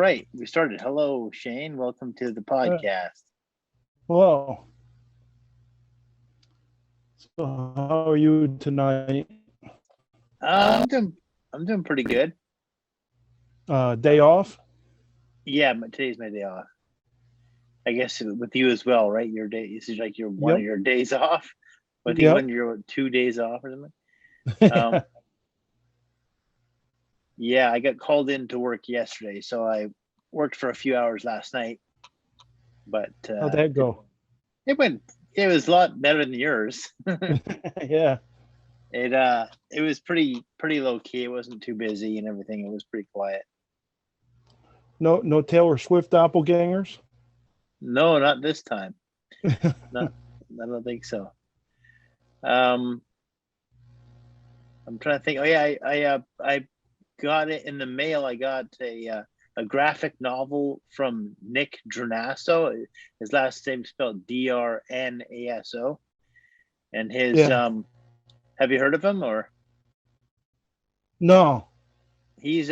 right, we started. Hello, Shane. Welcome to the Uh, podcast. Hello. So how are you tonight? I'm doing pretty good. Day Uh, off? yeah, today's my day off. I guess with you as well, right? Your day. This is like your one of Yep. your days off. I think Yep. one of your 2 days off or something. Um, yeah, I got called in to work yesterday, so I worked for a few hours last night, but How'd that go? it went. It was a lot better than yours. Yeah. It was pretty low key. It wasn't too busy and everything. It was pretty quiet. No Taylor Swift doppelgangers? No, not this time. Not, I don't think so. Um, I'm trying to think. Oh yeah, I got it in the mail. I got a graphic novel from Nick Drenasso. His last name spelled Drnaso, and his Yeah. have you heard of him? Or No. he's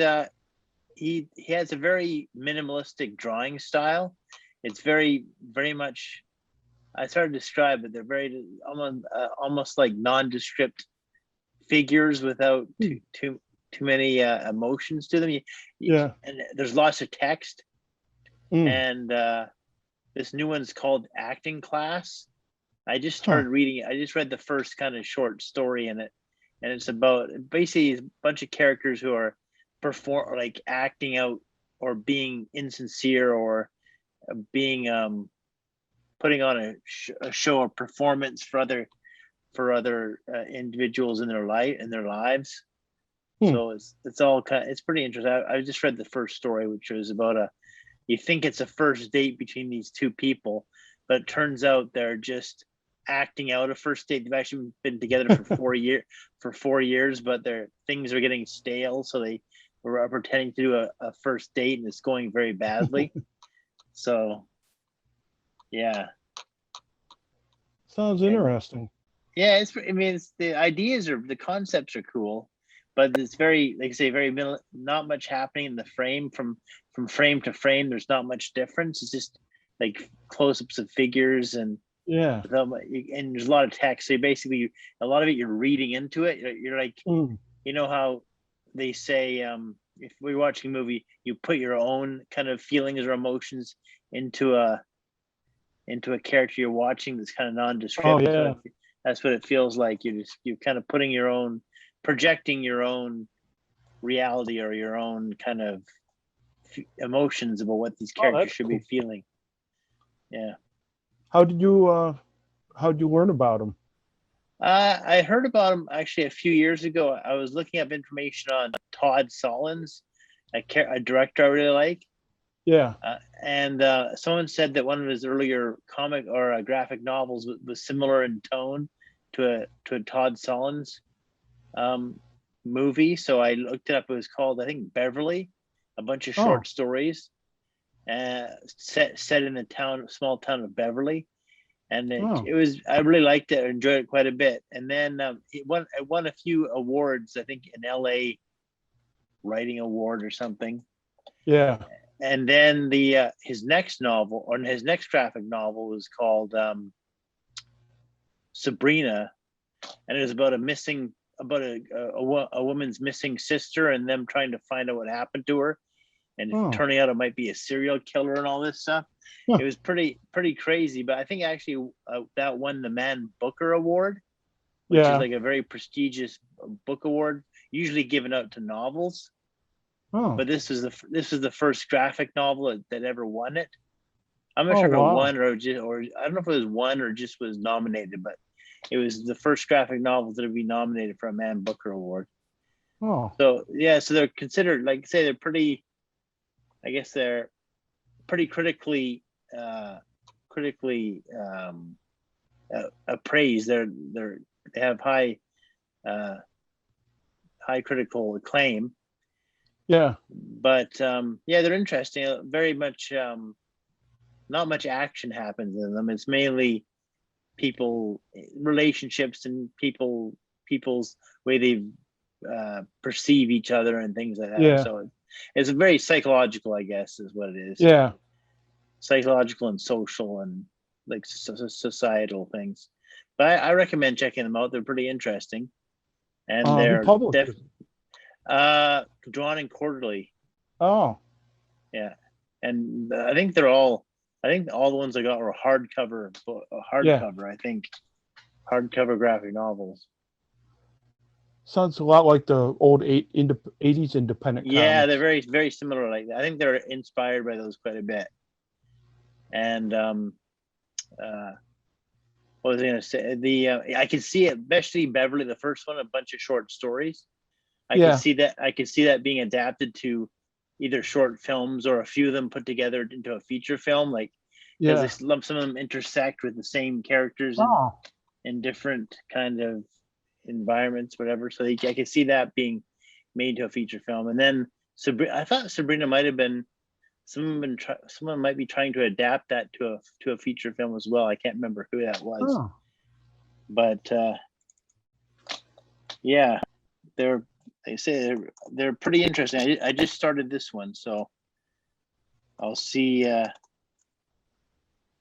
he has a very minimalistic drawing style. It's very much. I started to describe it. They're very almost like nondescript figures without Hmm. too many emotions to them. Yeah. And there's lots of text. Mm. And this new one's called Acting Class. I just Huh. started reading it. I just read the first kind of short story in it, and it's about basically a bunch of characters who are like acting out or being insincere or being putting on a show or performance for other individuals in their lives. Hmm. So it's all it's pretty interesting. I just read the first story, which was about you think it's a first date between these two people, but it turns out they're just acting out a first date. They've actually been together for 4 years, but their things are getting stale, so they were pretending to do a first date, and it's going very badly. So yeah, Sounds and interesting. yeah, I mean, the ideas the concepts are cool, but it's very, like I say, very minimal. Not much happening in the frame from frame to frame. There's not much difference. It's just like close-ups of figures Yeah. and there's a lot of text. So basically, a lot of it you're reading into it. You're like, Mm. you know how they say if we're watching a movie, you put your own kind of feelings or emotions into a character you're watching that's kind of Oh nondescript. yeah. That's what it feels like. You're kind of putting your own, projecting your own reality or your own kind of emotions about what these Oh, characters that's should be cool. feeling. Yeah. How did you how'd you learn about them? I heard about him actually a few years ago. I was looking up information on Todd Solondz, a director I really like. Yeah. And someone said that one of his earlier comic or graphic novels was similar in tone to a Todd Solondz um, movie. So I looked it up. It was called, I think, Beverly, a bunch of short Oh. stories set in the small town of Beverly. And Oh. it was, I really liked it. I enjoyed it quite a bit. And then it won a few awards, I think, in LA Writing Award or something. Yeah. And then his next novel, or his next graphic novel, was called Sabrina, and it was about a woman's missing sister and them trying to find out what happened to her, and Oh. turning out it might be a serial killer and all this stuff. Huh. It was pretty crazy, but I think actually that won the Man Booker Award, which is Yeah. like a very prestigious book award, usually given out to novels. Oh. But this is the first graphic novel that ever won it. I'm not Oh sure if it wow. won or I don't know if it was won or just was nominated, but it was the first graphic novel that would be nominated for a Man Booker Award. Oh. So yeah, so they're considered, like I say, they're pretty. I guess they're pretty uh, critically appraised. They have uh, high critical acclaim, Yeah. but yeah, they're interesting. Very much, not much action happens in them. It's mainly people relationships and people's way they perceive each other and things like that. Yeah. So It's very psychological, I guess, is what it is. Yeah. Psychological and social and like societal things. But I recommend checking them out. They're pretty interesting, and Who they're publishes drawn in quarterly. Oh. Yeah, and I think they're all. I think all the ones I got were hardcover. Hardcover, I think, hardcover graphic novels. Sounds a lot like the old 80s independent Yeah, comics. they're very, very similar like that. I think they're inspired by those quite a bit. And what was I going to say? I can see it, especially Beverly, the first one, a bunch of short stories. I can see that being adapted to either short films or a few of them put together into a feature film. Like, because some of them intersect with the same characters in different kind of environments, whatever. So I can see that being made to a feature film. And then I thought Sabrina might have been. Someone might be trying to adapt that to a feature film as well. I can't remember who that was, but yeah, they're pretty interesting. I just started this one, so I'll see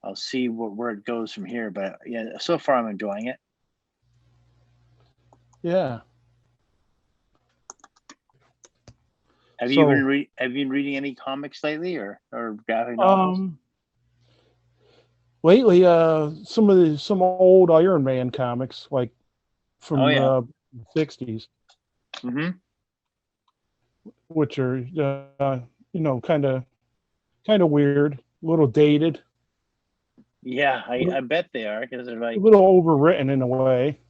where it goes from here. But yeah, so far I'm enjoying it. Yeah. Have you been reading any comics lately or graphic novels? Lately, some old Iron Man comics, like from the 60s, which are kind of weird, a little dated. Yeah, I bet they are, because they're like a little overwritten in a way.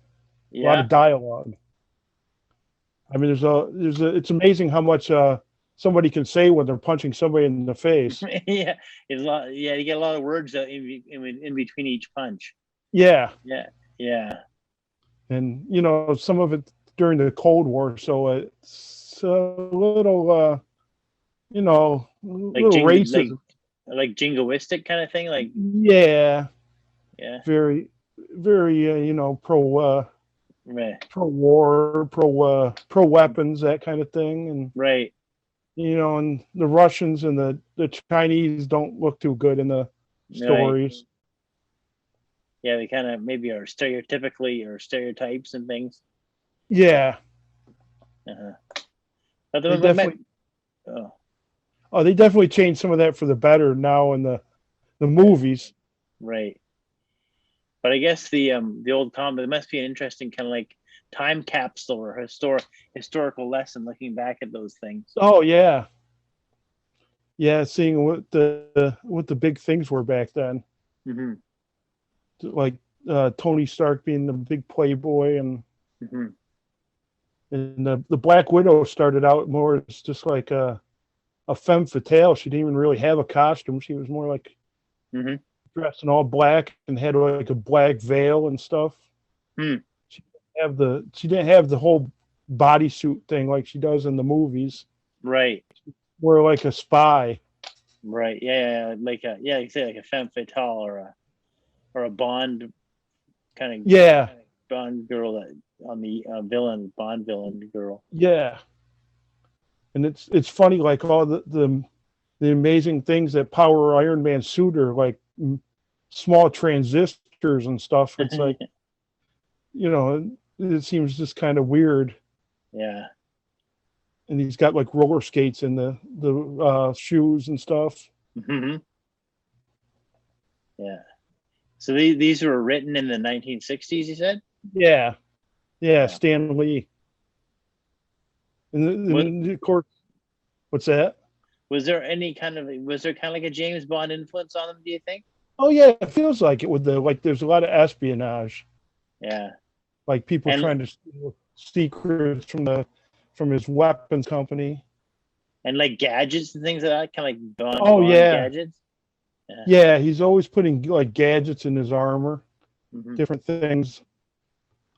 Yeah. A lot of dialogue. I mean, it's amazing how much somebody can say when they're punching somebody in the face. Yeah, you get a lot of words in between each punch. Yeah. Yeah. And some of it during the Cold War, so it's a little little racist, like jingoistic kind of thing, like yeah, very pro. Right. Pro war, pro weapons, that kind of thing, and right. And the Russians and the Chinese don't look too good in the stories. Right. Yeah, they kind of maybe are stereotypes and things. Yeah. But they definitely changed some of that for the better now in the movies. Right. But I guess the old comic, it must be an interesting kind of like time capsule or historical lesson looking back at those things. Oh yeah, seeing what the big things were back then. Mm-hmm. Like Tony Stark being the big playboy, and and the Black Widow started out more as just like a femme fatale. She didn't even really have a costume. She was more like dressed in all black and had like a black veil and stuff. She didn't have the whole bodysuit thing like she does in the movies. Right. More like a spy. Right. Yeah. You say like a femme fatale or a Bond kind of Bond girl that on the Bond villain girl. Yeah. And it's funny, like all the amazing things that power Iron Man's suit are like small transistors and stuff. It's like, it seems just kind of weird. Yeah. And he's got like roller skates in the shoes and stuff. Mm-hmm. Yeah. So these were written in the 1960s, you said? Yeah. Stan Lee. And of course, what's that? Was there kind of like a James Bond influence on them, do you think? Oh yeah, it feels like it with there's a lot of espionage. Yeah. Like people trying to steal secrets from his weapons company. And like gadgets and things like that, kind of like Bond gadgets. Yeah, he's always putting like gadgets in his armor, different things.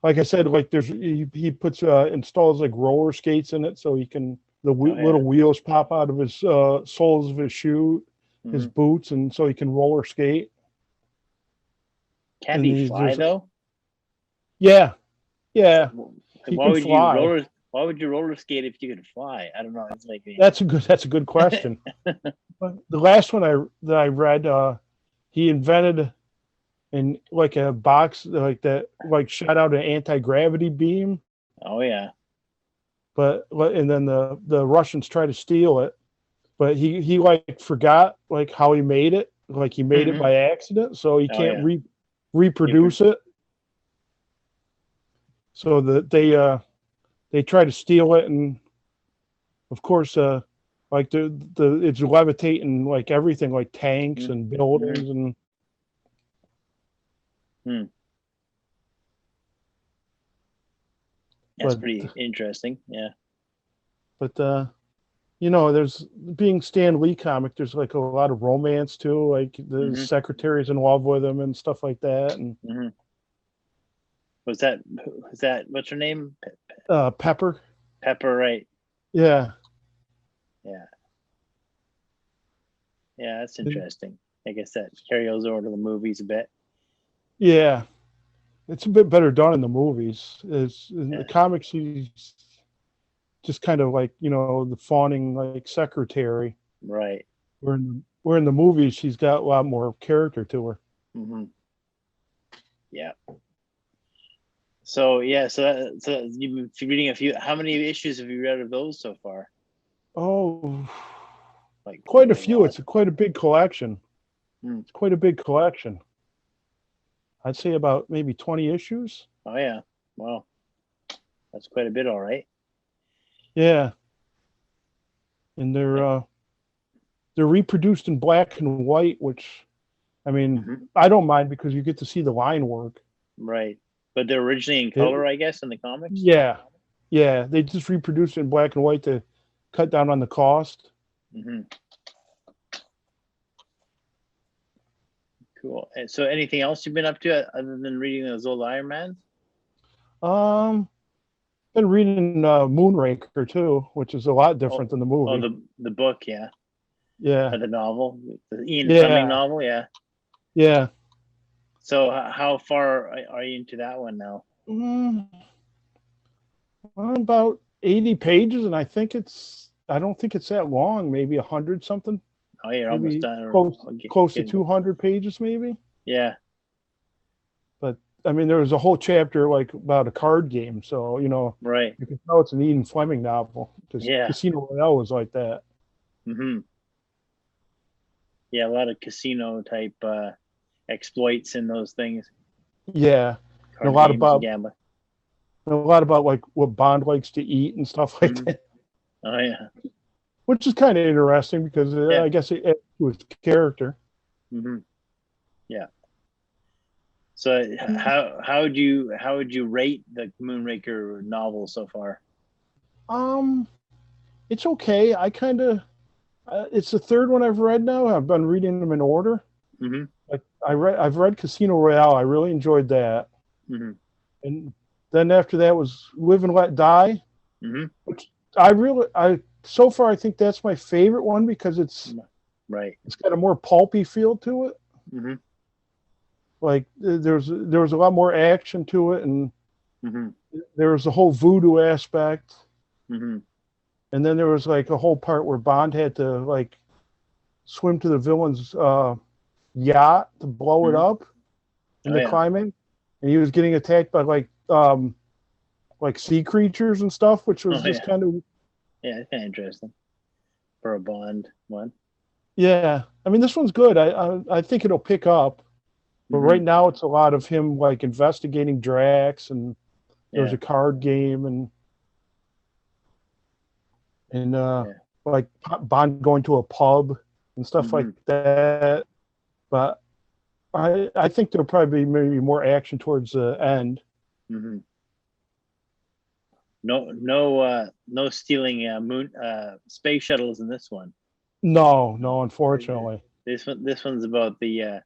Like I said, like he puts installs like roller skates in it, so he can little wheels pop out of his soles of his shoe, his boots, and so he can roller skate. Can he fly though? Yeah. Why would you Why would you roller skate if you could fly? I don't know. It's like That's a good question. But the last one that I read, he invented like a box like that, like shot out an anti-gravity beam. Oh yeah. And then the Russians tried to steal it, but he like forgot like how he made it. Like he made it by accident, so he can't reproduce it. So that they try to steal it, and of course, like the it's levitating like everything, like tanks and buildings and. That's pretty interesting. Yeah. But you know, there's being Stan Lee comic. There's like a lot of romance too. Like the secretary's in love with him and stuff like that. And was that what's her name? Pepper. Pepper, right? Yeah. Yeah. Yeah, that's interesting. I guess that carries over to the movies a bit. Yeah, it's a bit better done in the movies. In the comics, he's just kind of like, you know, the fawning like secretary. Right. Where in the movies, she's got a lot more character to her. Yeah. So so you've been reading a few. How many issues have you read of those so far? Oh, like quite a few. It's quite a big collection. It's quite a big collection. I'd say about maybe 20 issues. Oh yeah, wow, that's quite a bit. All right. Yeah, and they're reproduced in black and white, which, I mean, I don't mind because you get to see the line work. Right, but they're originally in color, I guess, in the comics. Yeah, they just reproduced it in black and white to cut down on the cost. Cool. And so, anything else you've been up to other than reading those old Iron Mans? Been reading Moonraker too, which is a lot different than the movie. Oh, the book, yeah. Yeah. Or the novel, the Ian Fleming novel, yeah. Yeah. So, how far are you into that one now? About 80 pages, and I don't think it's that long. Maybe 100 something. Oh, you're almost done. Close to 200 pages, maybe. Yeah. But I mean, there was a whole chapter like about a card game, so you know, right? You can tell it's an Ian Fleming novel because Casino Royale was like that. Yeah, a lot of casino type exploits in those things. Yeah, and a lot about gambling. A lot about like what Bond likes to eat and stuff like that. Oh yeah. Which is kind of interesting because I guess it adds to his character. Yeah. So how would you rate the Moonraker novel so far? It's okay. I kind of it's the third one I've read now. I've been reading them in order. Like I've read Casino Royale. I really enjoyed that. And then after that was Live and Let Die. Which so far I think that's my favorite one because it's got a more pulpy feel to it. Like there was a lot more action to it, and there was the whole voodoo aspect. And then there was like a whole part where Bond had to like swim to the villain's yacht to blow it up in the climbing, and he was getting attacked by like sea creatures and stuff, which was kind of it's kind of interesting for a Bond one. Yeah, I mean this one's good. I think it'll pick up, but right now it's a lot of him like investigating Drax, and there's a card game and like Bond going to a pub and stuff like that. But I think there'll probably be maybe more action towards the end. No stealing space shuttles in this one. No, unfortunately. This one's about the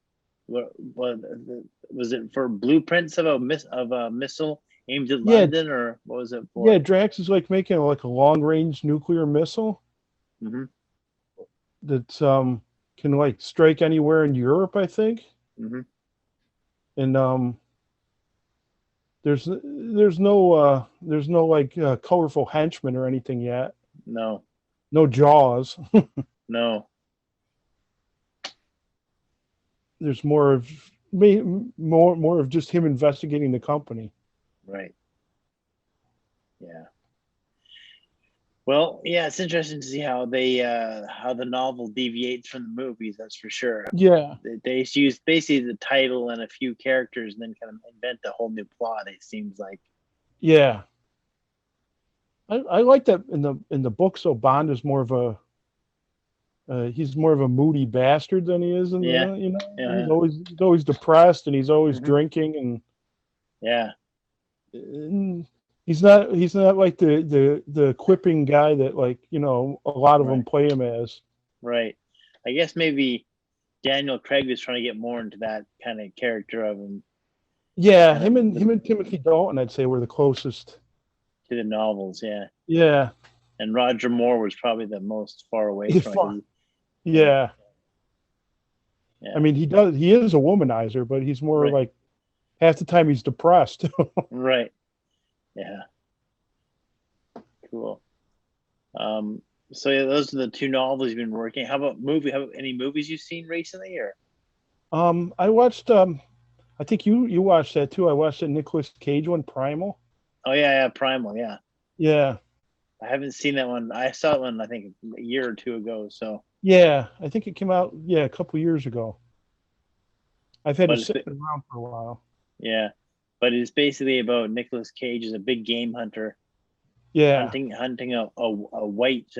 what was it for blueprints of a missile aimed at London, or what was it for? Yeah, Drax is like making like a long range nuclear missile that's can like strike anywhere in Europe, I think. And There's no like colorful henchmen or anything yet. No. No Jaws. No. There's more of just him investigating the company. Right. Yeah. Well, yeah, it's interesting to see how the novel deviates from the movies. That's for sure. Yeah. They use basically the title and a few characters, and then kind of invent a whole new plot. It seems like. Yeah. I like that in the book. So Bond is more of he's more of a moody bastard than he is in the. Yeah. He's always depressed and he's always Mhm. drinking and. Yeah. And he's not like the quipping guy that like a lot of them Right. play him as. Right. I guess maybe Daniel Craig was trying to get more into that kind of character of him. Yeah, him and Timothy Dalton, I'd say, were the closest to the novels. Yeah. Yeah. And Roger Moore was probably the most far away from it. Yeah. I mean, he is a womanizer, but he's more like half the time he's depressed. Right. Yeah. Cool. So yeah, those are the two novels you've been working. How about any movies you've seen recently, or? I watched. I think you watched that too. I watched the Nicolas Cage one, Primal. Oh yeah, Primal. Yeah. Yeah. I haven't seen that one. I saw it one, I think, a year or two ago. So. Yeah, I think it came out a couple years ago. I've had it sitting around for a while. Yeah, but it's basically about Nicolas Cage as a big game hunter. Yeah. Hunting a white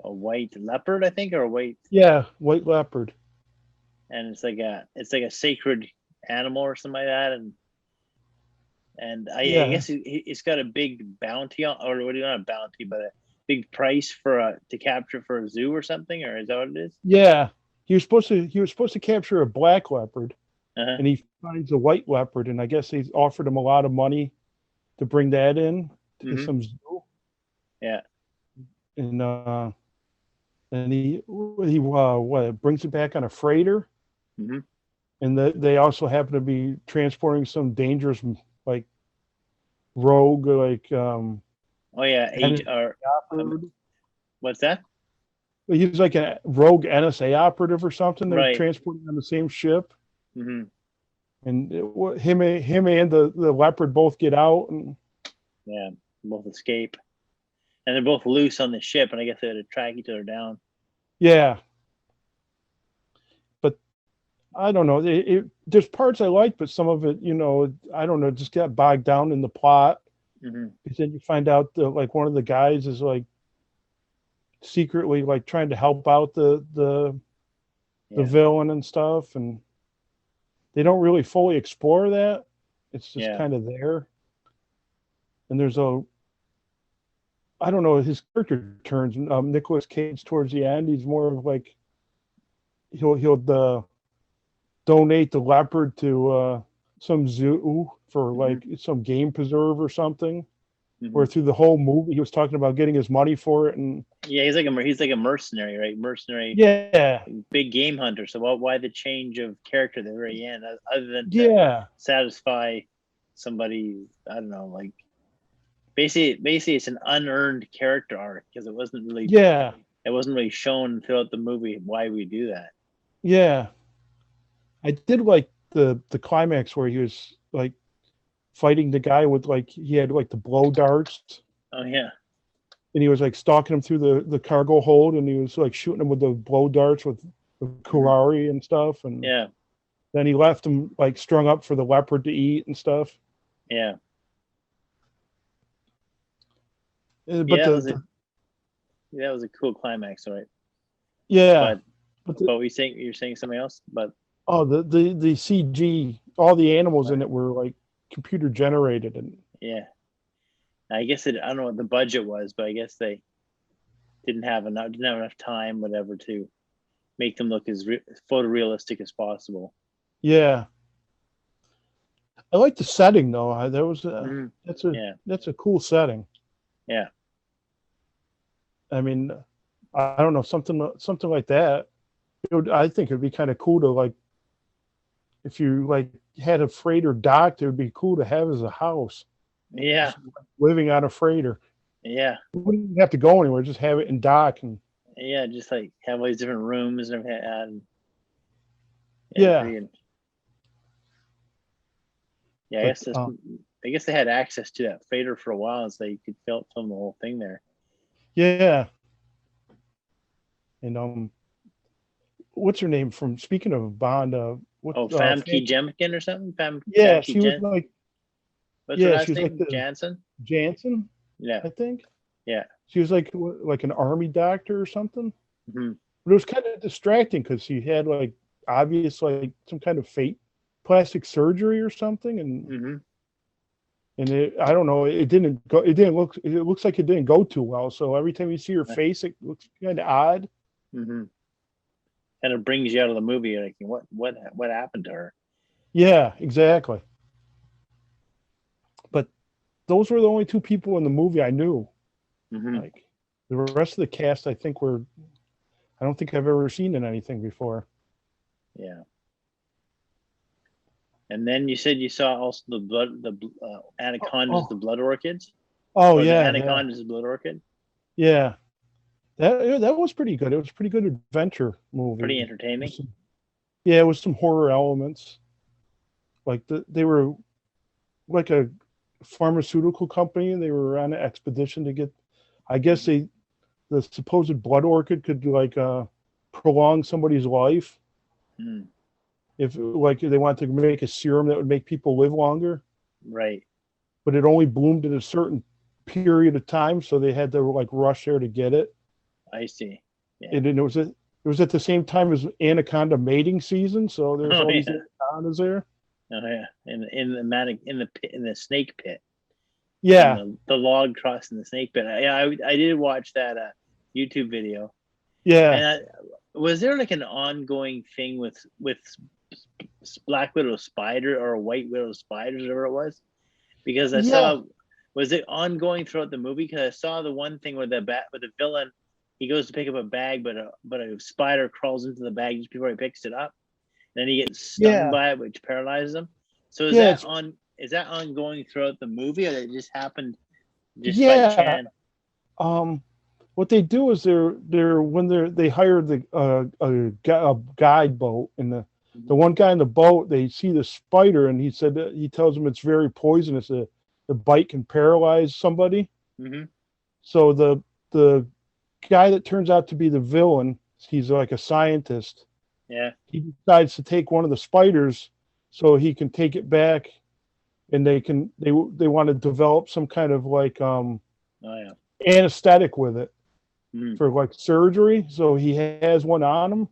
leopard, I think, or a white. Yeah, white leopard. And it's like a sacred animal or something like that, and I guess it's got a big bounty on, or not a bounty, but a big price to capture for a zoo or something, or is that what it is? Yeah, he was supposed to capture a black leopard, and he finds a white leopard, and I guess they offered him a lot of money to bring that in to some zoo. Yeah, and he brings it back on a freighter, and they also happen to be transporting some dangerous like rogue what's that? He's like a rogue NSA operative or something. They're transporting on the same ship. Mm-hmm. And him and the leopard both get out, and both escape, and they're both loose on the ship, and I guess they had to track each other down. Yeah, but I don't know. There's parts I like, but some of it, I don't know, just got bogged down in the plot. Because then you find out that like one of the guys is like secretly like trying to help out the villain and stuff, and they don't really fully explore that. It's just kind of there. And there's I don't know, his character turns Nicolas Cage towards the end. He's more of like he'll donate the leopard to some zoo for like some game preserve or something. Where through the whole movie he was talking about getting his money for it, and he's like a mercenary, right? Mercenary, big game hunter. So why the change of character at the very end, other than to satisfy somebody? I don't know, like basically it's an unearned character arc because it wasn't really shown throughout the movie why we do that. Yeah, I did like the climax where he was like fighting the guy with like he had like the blow darts. Oh yeah. And he was like stalking him through the cargo hold, and he was like shooting him with the blow darts with curare and stuff. And then he left him like strung up for the leopard to eat and stuff. Yeah. But that was a cool climax, right? Yeah. But you're saying something else, but the CG, all the animals in it were like computer generated, and I guess I don't know what the budget was, but I guess they didn't have enough time, whatever, to make them look as photorealistic as possible. Yeah, I like the setting though. There was that's a cool setting. Yeah, I mean, I don't know, something like that. I think it'd be kind of cool to like if you like had a freighter docked, it would be cool to have as a house. Yeah. Just living on a freighter. Yeah. You wouldn't have to go anywhere, just have it in dock and yeah, just like have all these different rooms and everything. And, yeah. Yeah, I guess they had access to that freighter for a while, so you could film the whole thing there. Yeah. And what's her name from? Speaking of Bond, Famke Jemkin or something. Yeah, she was like. What's her last name? Like Jansen. Yeah, I think. Yeah, she was like an army doctor or something. Mm-hmm. But it was kind of distracting because she had like obvious like some kind of plastic surgery or something, and mm-hmm. and I don't know, it looks like it didn't go too well. So every time you see her face, it looks kind of odd. Mm-hmm. And it brings you out of the movie. You're like, what happened to her? Yeah, exactly. But those were the only two people in the movie I knew. Mm-hmm. Like the rest of the cast, I don't think I've ever seen in anything before. Yeah. And then you said you saw also the Anaconda's the Blood Orchids. Oh yeah, Anaconda's the Blood Orchid. Yeah, that was pretty good. It was a pretty good adventure movie. Pretty entertaining. It was some horror elements. Like they were like a pharmaceutical company, and they were on an expedition to get. I guess the supposed blood orchid could like prolong somebody's life. Mm. If like they wanted to make a serum that would make people live longer. Right. But it only bloomed in a certain period of time, so they had to like rush there to get it. I see. Yeah. And it was at the same time as anaconda mating season, so there's all these anacondas there. Oh yeah, in the snake pit. Yeah, the log truss in the snake pit. I did watch that YouTube video. Yeah. And was there like an ongoing thing with Black Widow spider or White Widow spiders, whatever it was? Because I saw, was it ongoing throughout the movie? Because I saw the one thing with the villain, he goes to pick up a bag, but a spider crawls into the bag just before he picks it up. Then he gets stung by it, which paralyzes him. So is that ongoing throughout the movie, or did it just happened just by chance? What they do is they hire a guide boat, and the one guy in the boat, they see the spider, and he tells them it's very poisonous. The bite can paralyze somebody. Mm-hmm. So the guy that turns out to be the villain, he's like a scientist. Yeah. He decides to take one of the spiders so he can take it back, and they want to develop some kind of like anesthetic with it for like surgery. So he has one on him,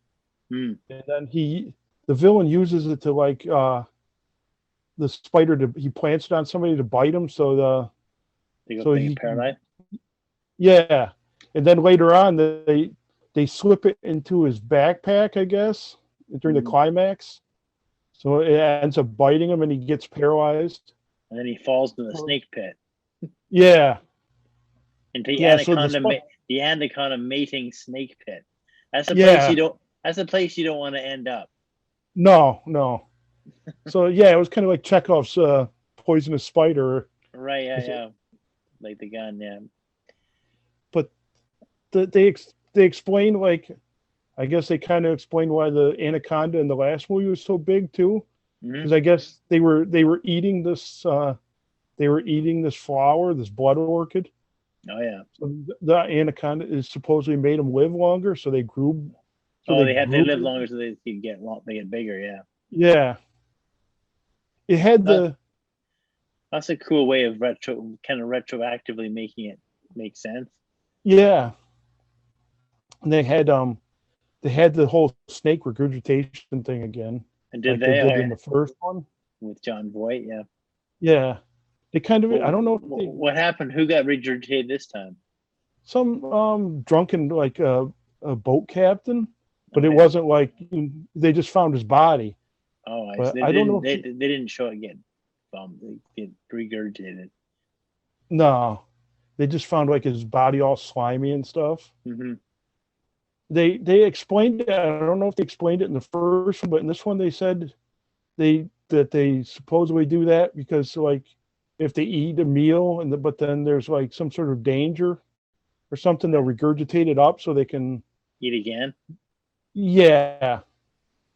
and then the villain uses it to like the spider he plants it on somebody to bite him. So he paralyzed. Yeah, and then later on they slip it into his backpack, I guess, during the climax. So it ends up biting him, and he gets paralyzed. And then he falls to the snake pit. Yeah. Into the anaconda mating snake pit. That's the place you don't. That's the place you don't want to end up. No. So it was kind of like Chekhov's poisonous spider. Right. Yeah. Like the gun. Yeah. But they explain, like, I guess they kind of explained why the anaconda in the last movie was so big too, because I guess they were eating this flower, this blood orchid. Oh yeah. So the anaconda is supposedly made them live longer, so they grew. They live longer so they get bigger. Yeah. Yeah. It had That's a cool way of retroactively making it make sense. Yeah. And they had the whole snake regurgitation thing again. And did they did in the first one with John Voight? Yeah. Yeah. They kind of. I don't know. What happened? Who got regurgitated this time? Some drunken like a boat captain, but it wasn't like they just found his body. Oh, I don't know. They didn't show it get regurgitated. No, they just found like his body all slimy and stuff. Mm-hmm. They explained it. I don't know if they explained it in the first one, but in this one they said they supposedly do that because like if they eat a meal but then there's like some sort of danger or something, they'll regurgitate it up so they can Eat again. yeah.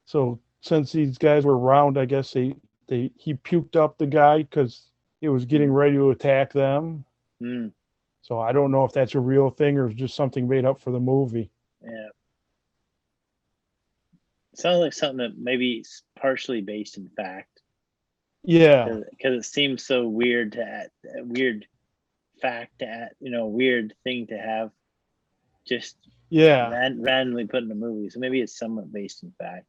So since these guys were around, I guess he puked up the guy because it was getting ready to attack them. Mm. So I don't know if that's a real thing or just something made up for the movie. Yeah. Sounds like something that maybe is partially based in fact. Yeah. Because it seems so weird to add, weird fact to add, weird thing to have just randomly put in a movie. So maybe it's somewhat based in fact.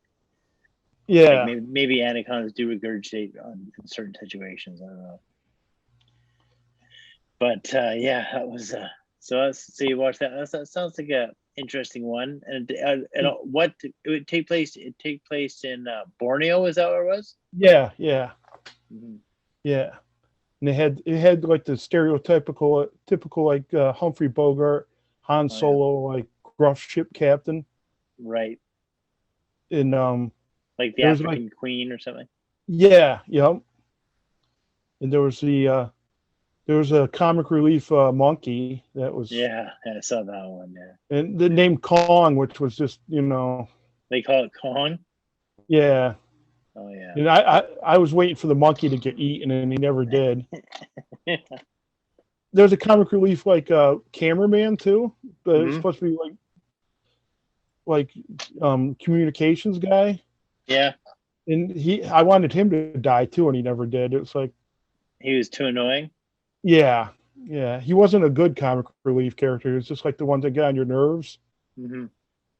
Yeah. Like maybe anacondas do regurgitate in certain situations. I don't know. But yeah, that was so you watch that. That sounds like a interesting one. And what it would take place? It take place in Borneo. Is that where it was? Yeah. Mm-hmm. Yeah. And it had like the typical like Humphrey Bogart, Han Solo, like gruff ship captain. Right. And like the African Queen or something. Yeah. Yep. And there was a comic relief monkey that was. Yeah, I saw that one. Yeah. And the name Kong, which was just They call it Kong. Yeah. Oh yeah. And I was waiting for the monkey to get eaten, and he never did. There's a comic relief like cameraman too, but it's supposed to be like communications guy. Yeah. And I wanted him to die too, and he never did. It was like he was too annoying. Yeah. He wasn't a good comic relief character. It's just like the ones that get on your nerves,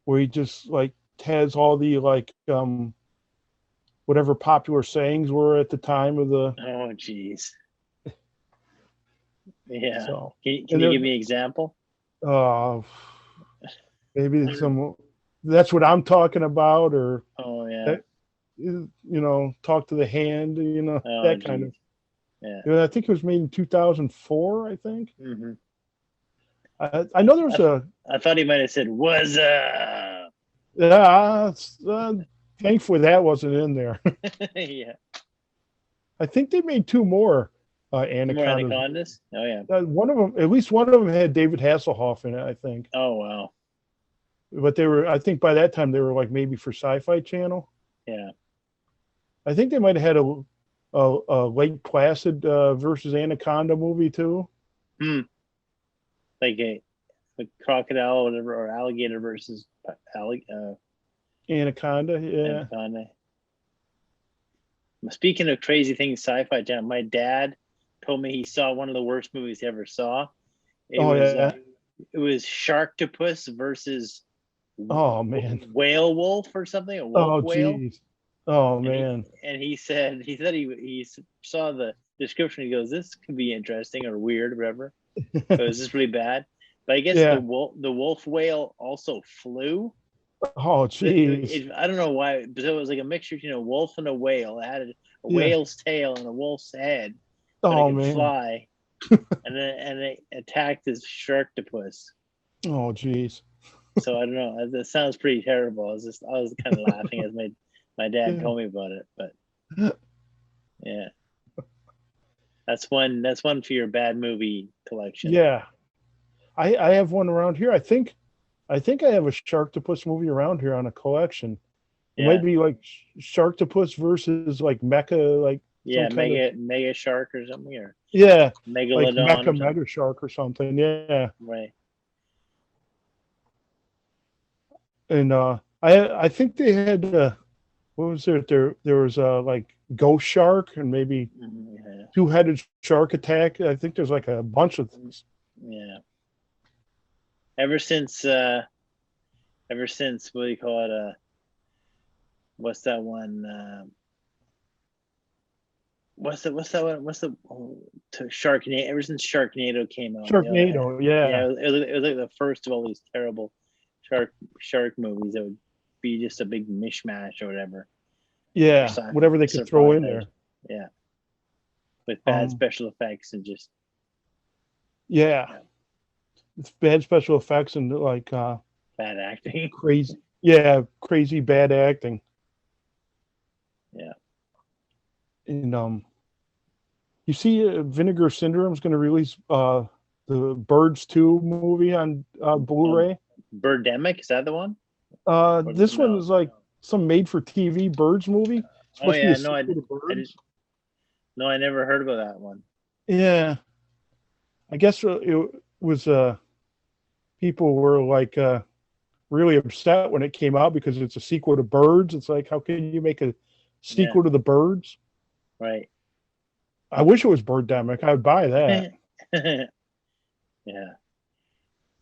where he just like has all the like whatever popular sayings were at the time of the. Oh, geez. Yeah. So, can you give me an example? Maybe that's what I'm talking about, or talk to the hand, that kind of. Yeah, I think it was made in 2004. I think. Mm-hmm. I know there's I thought he might have said "was up." Thankfully, that wasn't in there. Yeah. I think they made two more anacondas. More anacondas? Oh yeah. At least one of them had David Hasselhoff in it, I think. Oh wow. But I think by that time they were like maybe for Sci-Fi Channel. Yeah. I think they might have had a Lake Placid versus Anaconda movie too. Like a crocodile or whatever, or alligator versus Anaconda, yeah. Anaconda. Speaking of crazy things, Sci-Fi Channel, my dad told me he saw one of the worst movies he ever saw. It was Sharktopus versus whale wolf or something. A wolf whale. Geez. Oh man. He said he saw the description. He goes, "This could be interesting or weird, or whatever." But it was just really bad. But I guess the wolf whale also flew. Oh, geez. I don't know why, but it was like a mixture between a wolf and a whale. It had a whale's tail and a wolf's head. Oh, it could fly. and they attacked this sharktopus. Oh, geez. So I don't know. That sounds pretty terrible. I was kind of laughing as my dad told me about it. But yeah, that's one for your bad movie collection. Yeah, I have one around here. I think I have a Sharktopus movie around here on a collection. It might be like Sharktopus versus like Mecha, like mega shark or something, or megalodon, like Mecha mega shark or something. Yeah, right. And I think they had what was it? There was like Ghost Shark and maybe two-headed shark attack. I think there's like a bunch of things. Yeah. Ever since what do you call it? What's that one? What's that one? Sharknado? Ever since Sharknado came out. Sharknado, yeah. It was like the first of all these terrible shark movies that would be just a big mishmash or whatever. Yeah, whatever they could throw in there. Yeah. With bad special effects and just. Yeah. It's bad special effects and like bad acting. Crazy bad acting. Yeah. And you see, Vinegar Syndrome is going to release the Birds 2 movie on Blu-ray. Birdemic, is that the one? This one is like some made-for-TV Birds movie. It's supposed to be a sequel to Birds. No, I never heard about that one. Yeah, I guess it was. People were like really upset when it came out because it's a sequel to Birds. It's like, how can you make a sequel to the Birds? Right. I wish it was Birdemic. I'd buy that. Yeah.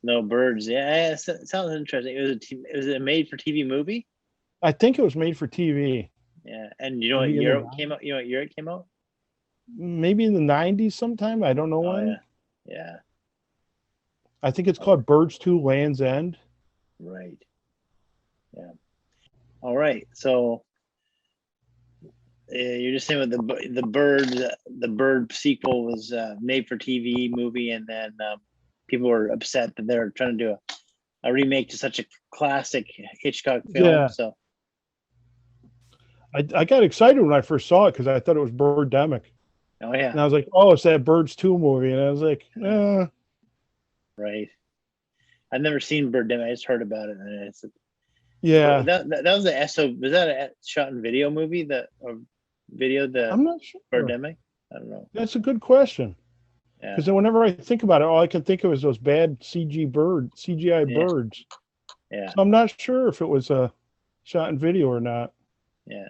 No, Birds. Yeah, it sounds interesting. Was it a made-for-TV movie? I think it was made for TV. Yeah, and you know what year it came out? You know what year it came out? Maybe in the 90s sometime. I don't know when. Yeah. I think it's called Birds 2 Land's End. Right. Yeah. All right. So you're just saying with the bird sequel was made for TV movie, and then people were upset that they're trying to do a remake to such a classic Hitchcock film. Yeah. So I got excited when I first saw it because I thought it was Birdemic. Oh yeah. And I was like, oh, it's that Birds 2 movie. And I was like, Right. I've never seen Birdemic. I just heard about it. And it's yeah. That was the SO. Was that a shot and video movie? I'm not sure. Birdemic. I don't know. That's a good question. Yeah. Because whenever I think about it, all I can think of is those bad CGI birds. Yeah. So I'm not sure if it was a shot and video or not. Yeah.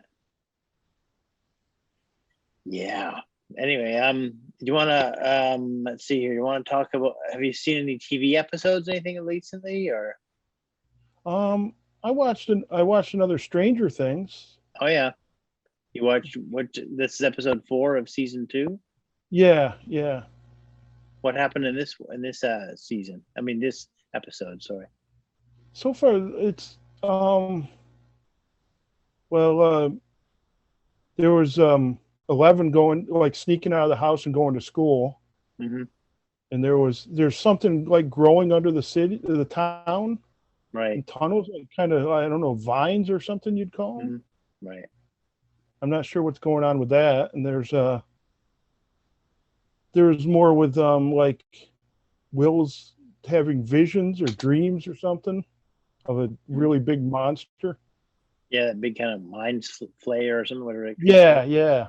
Yeah. Anyway, do you want to let's see here. You want to talk about? Have you seen any TV episodes, anything recently, or? I watched another Stranger Things. Oh yeah, you watched this is episode 4 of season 2. Yeah. What happened in this season? I mean, this episode. Sorry. So far, it's there was 11 going, like, sneaking out of the house and going to school. Mm-hmm. And there's something like growing under the town, right? In tunnels, like kind of, I don't know, vines or something you'd call them. Mm-hmm. Right. I'm not sure what's going on with that. And there's more with like Will's having visions or dreams or something of a really big monster. Yeah, that big kind of mind flayer or something. Whatever. Yeah.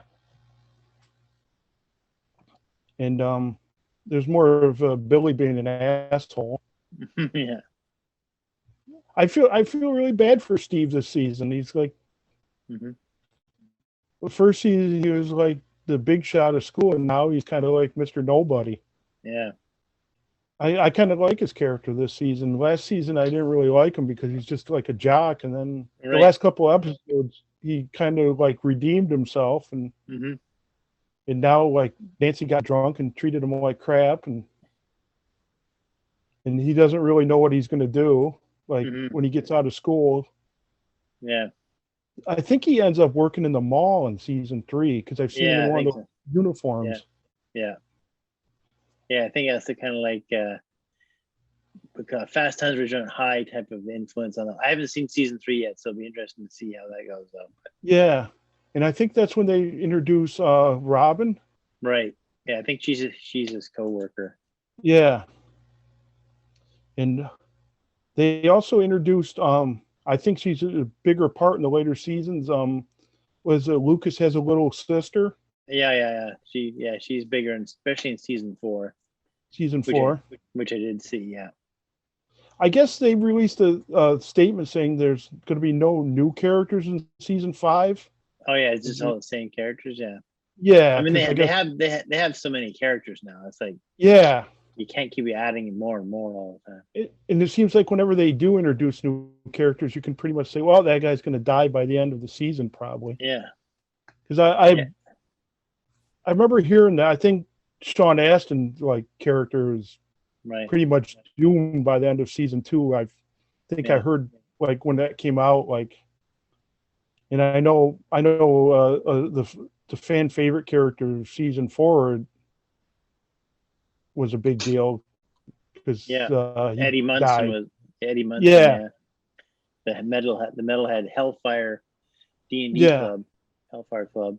And there's more of Billy being an asshole. Yeah. I feel really bad for Steve this season. He's like, the first season he was like the big shot of school, and now he's kind of like Mr. Nobody. Yeah. I kind of like his character this season. Last season I didn't really like him because he's just like a jock, and then the last couple of episodes he kind of like redeemed himself, and and now like Nancy got drunk and treated him like crap, and he doesn't really know what he's going to do like when he gets out of school. Yeah. I think he ends up working in the mall in season 3 because I've seen him in one of the uniforms. Yeah, I think that's the kind of like Fast Times at Ridgemont High type of influence on them. I haven't seen season 3 yet, so it'll be interesting to see how that goes up. Yeah, and I think that's when they introduce Robin. Right. Yeah, I think she's his coworker. Yeah, and they also introduced. I think she's a bigger part in the later seasons. Was Lucas has a little sister? Yeah. She's bigger, and especially in season 4. Season 4, which I did see. Yeah. I guess they released a statement saying there's going to be no new characters in season 5. Oh yeah, it's just all the same characters. Yeah. Yeah. I mean, they have so many characters now. It's like you can't keep adding more and more all the time. And it seems like whenever they do introduce new characters, you can pretty much say, well, that guy's going to die by the end of the season, probably. Yeah. Because I remember hearing that. I think Sean Astin's like character is pretty much doomed by the end of season 2. I think I heard like when that came out, like, and I know the fan favorite character of season 4 was a big deal because Eddie Munson died. was Eddie Munson. Yeah. The Metalhead Hellfire D&D club, Hellfire Club.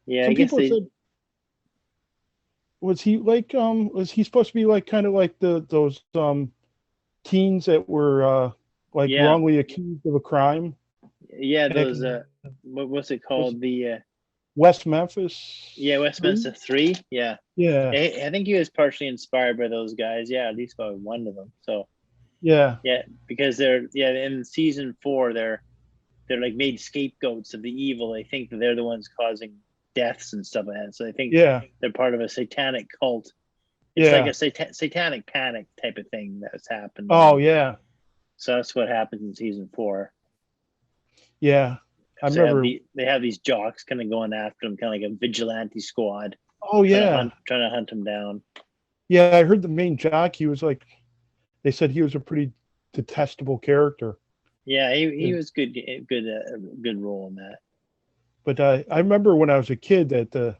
Yeah, I Some guess people said, was he supposed to be like kind of like those teens that were like yeah, wrongly accused of a crime yeah, back those in what's it was called? The West Memphis yeah, 3? Westminster 3. Yeah. Yeah, I think he was partially inspired by those guys. Yeah, at least by one of them. So yeah. yeah, because they're in season 4, they're like made scapegoats of the evil. They think that they're the ones causing deaths and stuff like that. So they think Yeah, they're part of a satanic cult. It's like yeah. a satanic panic type of thing that's happened. Oh, yeah, So that's what happens in season 4. yeah. I So remember. they have these jocks kind of going after them, kind of like a vigilante squad, Oh, yeah, trying to hunt them down. yeah. I heard the main jock. He was like, they said he was a pretty detestable character. Yeah, he Yeah. was good role in that. But I remember when I was a kid that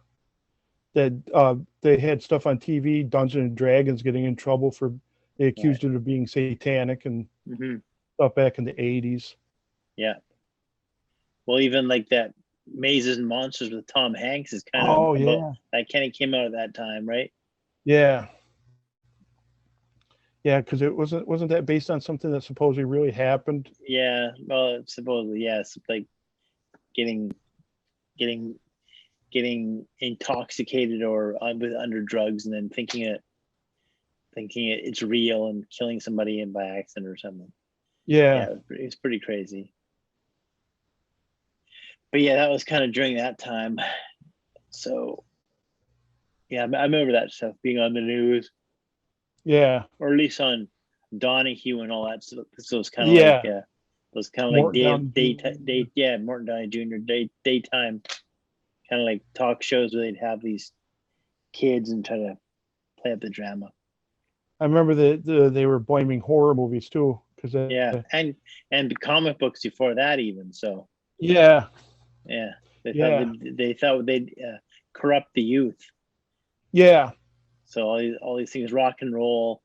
they had stuff on TV, Dungeons and Dragons, getting in trouble for they Right. accused it of being satanic and Hmm. stuff back in the 80s. Yeah. Well, even like that Mazes and Monsters with Tom Hanks is kind of Oh, about yeah, that kind of came out at that time, right? yeah, yeah. Because it wasn't that based on something that supposedly really happened? Yeah. Well, supposedly, yes. Like getting getting getting intoxicated or under drugs and then thinking it's real and killing somebody in by accident or something. Yeah, Yeah, it's pretty crazy. But yeah, that was kind of during that time. So yeah, I remember that stuff being on the news, yeah, or at least on Donahue and all that stuff. So it's kind of like yeah. those kind of like Morton Downey Jr. yeah, Morton Downey Jr. Daytime kind of like talk shows where they'd have these kids and try to play up the drama. I remember that they were blaming horror movies too, because Yeah, and the comic books before that even. So yeah, yeah, yeah, they thought they'd corrupt the youth. yeah, So all these things, rock and roll,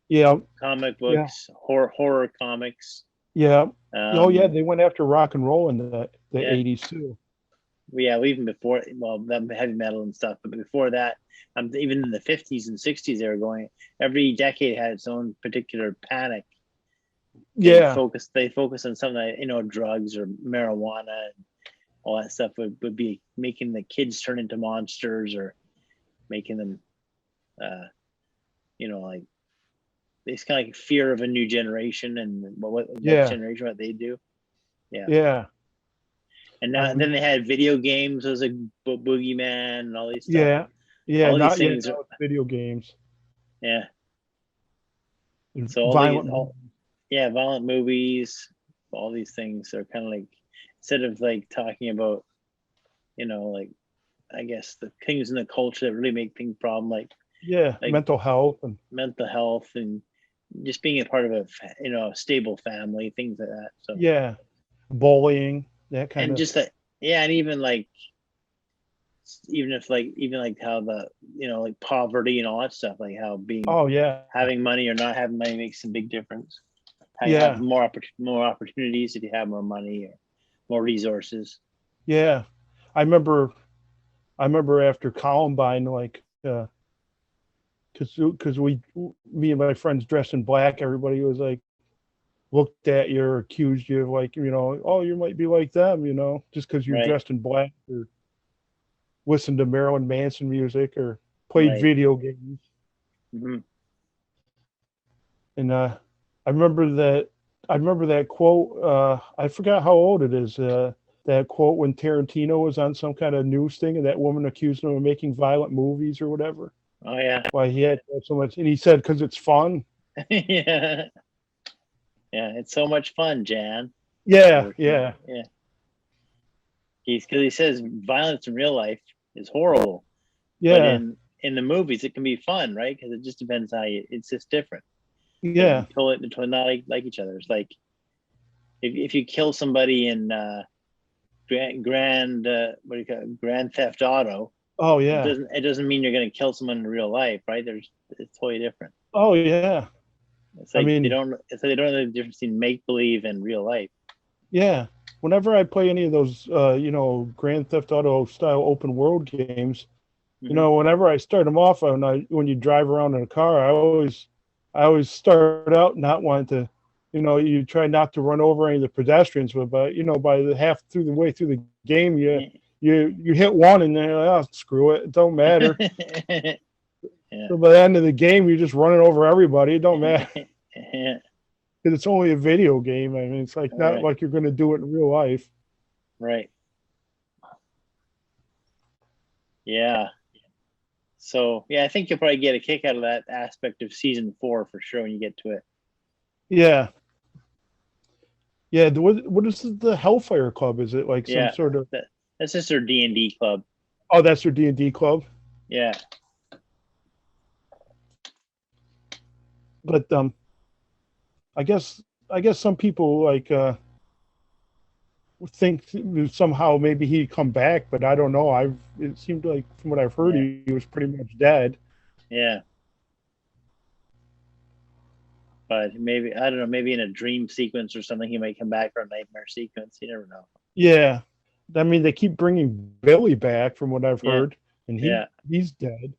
yeah, comic yeah, books, horror comics. yeah. Oh yeah, Um, they went after rock and roll in the yeah, 80s too. yeah. Even before, well, the heavy metal and stuff, but before that, even in the 50s and 60s, they were going. Every decade had its own particular panic. Yeah, They focus on something like drugs or marijuana and all that stuff would be making the kids turn into monsters or making them, like it's kind of like fear of a new generation and what next yeah, generation what they do. Yeah. yeah. And now Um, then they had video games. There was like Boogeyman and all these stuff. yeah, yeah. All these Not yet. things are, Now it's video games yeah. and So violent. violent movies, all these things are kind of like, instead of like talking about, like I guess the things in the culture that really make things problem, Yeah, like mental health and mental health and just being a part of a stable family, things like that. So yeah, bullying, that kind and of. just that, yeah, and even like even like how the like poverty and all that stuff, like how Oh yeah, having money or not having money makes a big difference. How you have yeah, more opportunities if you have more money or more resources. yeah. I remember. I remember after Columbine, like, because me and my friends dressed in black, everybody was like, looked at you or accused you of like, oh, you might be like them, just because you're Right, dressed in black or listened to Marilyn Manson music or played right. video games. Hmm. And I remember that. I remember that quote. I forgot how old it is. That quote when Tarantino was on some kind of news thing, and that woman accused him of making violent movies or whatever. Oh yeah. Why he had to have so much, and he said because it's fun. Yeah, yeah. It's so much fun, Jan. Yeah, yeah, Yeah. Because he says violence in real life is horrible, but yeah, in the movies it can be fun, right? Because it just depends how it's just different. yeah. Totally not like each other. It's like if you kill somebody in what do you call it? Grand Theft Auto, Oh yeah, it doesn't mean you're going to kill someone in real life, right? It's totally different. oh yeah. It's I like mean, they don't know the difference between make believe and real life. yeah. whenever I play any of those, Grand Theft Auto style open world games, whenever I start them off, when you drive around in a car, I always start out not wanting to, you try not to run over any of the pedestrians, but by the half through the way through the game, you hit one and then you're like, oh, screw it, it don't matter. Yeah. So by the end of the game, you're just running over everybody. It don't matter. Yeah. Because it's only a video game. I mean, it's like not like you're going to do it in real life. Right. Yeah. So, yeah, I think you'll probably get a kick out of that aspect of season 4 for sure when you get to it. Yeah. Yeah. What is the Hellfire Club? Is it like some sort of... That's just their D&D club. Oh, that's their D&D club? Yeah. But I guess some people think somehow maybe he'd come back, but I don't know. It seemed like from what I've heard, he was pretty much dead. Yeah. But maybe, I don't know, maybe in a dream sequence or something, he might come back for a nightmare sequence. You never know. Yeah. I mean, they keep bringing Billy back from what I've heard, and he's dead.